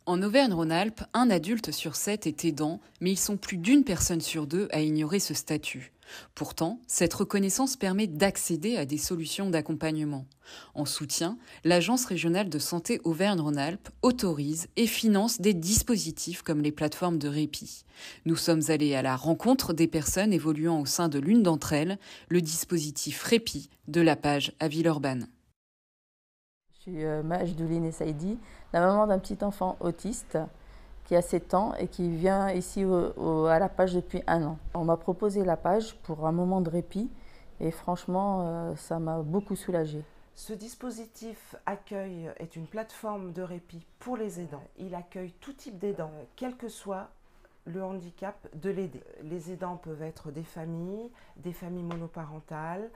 En Auvergne-Rhône-Alpes, un adulte sur 7 est aidant, mais ils sont plus d'une personne sur 2 à ignorer ce statut. Pourtant, cette reconnaissance permet d'accéder à des solutions d'accompagnement. En soutien, l'Agence régionale de santé Auvergne-Rhône-Alpes autorise et finance des dispositifs comme les plateformes de répit. Nous sommes allés à la rencontre des personnes évoluant au sein de l'une d'entre elles, le dispositif Répit de la Page à Villeurbanne. Je suis Majdoulin Essaidi, la maman d'un petit enfant autiste qui a 7 ans et qui vient ici à la Page depuis 1 an. On m'a proposé la Page pour un moment de répit et franchement, ça m'a beaucoup soulagée. Ce dispositif Accueil est une plateforme de répit pour les aidants. Il accueille tout type d'aidants, quel que soit le handicap de l'aider. Les aidants peuvent être des familles monoparentales,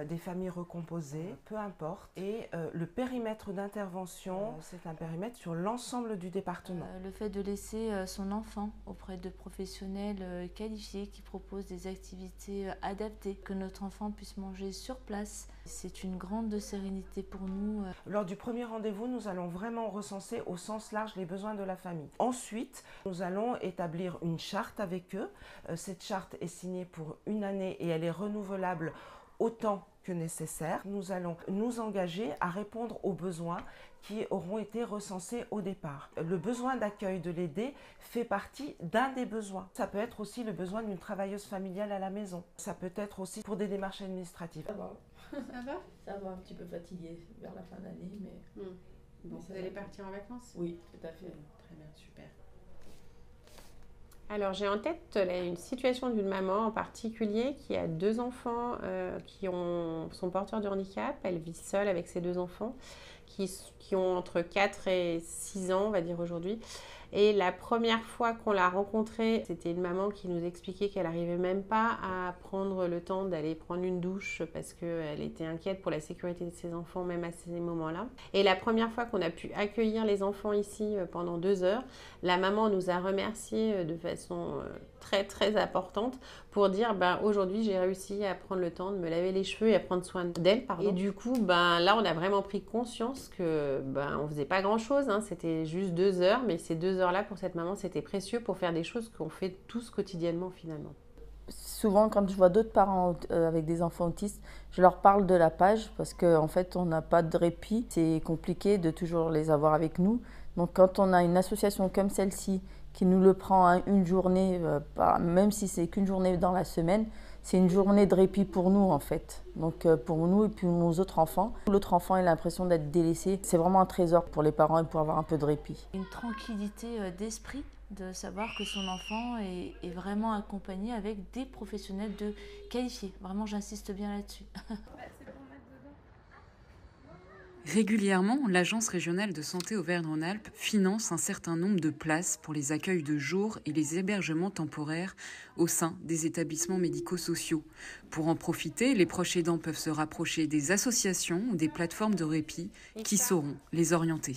des familles recomposées, peu importe. Et le périmètre d'intervention, c'est un périmètre sur l'ensemble du département. Le fait de laisser son enfant auprès de professionnels qualifiés qui proposent des activités adaptées, que notre enfant puisse manger sur place, c'est une grande sérénité pour nous. Lors du premier rendez-vous, nous allons vraiment recenser au sens large les besoins de la famille. Ensuite, nous allons établir une charte avec eux. Cette charte est signée pour 1 année et elle est renouvelable autant que nécessaire. Nous allons nous engager à répondre aux besoins qui auront été recensés au départ. Le besoin d'accueil de l'aidé fait partie d'un des besoins. Ça peut être aussi le besoin d'une travailleuse familiale à la maison. Ça peut être aussi pour des démarches administratives. Ça va. Ça va? Ça va, un petit peu fatiguée vers la fin d'année, mais... Bon, vous allez partir en vacances? Oui, tout à fait. Très bien, super. Alors, j'ai en tête une situation d'une maman en particulier qui a 2 enfants qui sont porteurs de handicap. Elle vit seule avec ses 2 enfants qui ont entre 4 et 6 ans, on va dire aujourd'hui. Et la première fois qu'on l'a rencontrée, c'était une maman qui nous expliquait qu'elle n'arrivait même pas à prendre le temps d'aller prendre une douche parce qu'elle était inquiète pour la sécurité de ses enfants, même à ces moments-là. Et la première fois qu'on a pu accueillir les enfants ici pendant 2 heures, la maman nous a remerciés de façon très très importante pour dire aujourd'hui j'ai réussi à prendre le temps de me laver les cheveux et à prendre soin d'elle. Et du coup, là on a vraiment pris conscience que on faisait pas grand-chose, hein, c'était juste 2 heures, mais ces 2 heures-là pour cette maman c'était précieux pour faire des choses qu'on fait tous quotidiennement finalement. Souvent, quand je vois d'autres parents avec des enfants autistes, je leur parle de la Page parce qu'en fait, on n'a pas de répit. C'est compliqué de toujours les avoir avec nous. Donc, quand on a une association comme celle-ci qui nous le prend une journée, même si c'est qu'une journée dans la semaine, c'est une journée de répit pour nous en fait. Donc pour nous et puis nos autres enfants. L'autre enfant a l'impression d'être délaissé. C'est vraiment un trésor pour les parents et pour avoir un peu de répit. Une tranquillité d'esprit de savoir que son enfant est vraiment accompagné avec des professionnels qualifiés. Vraiment, j'insiste bien là-dessus. Régulièrement, l'Agence régionale de santé Auvergne-Rhône-Alpes finance un certain nombre de places pour les accueils de jour et les hébergements temporaires au sein des établissements médico-sociaux. Pour en profiter, les proches aidants peuvent se rapprocher des associations ou des plateformes de répit qui sauront les orienter.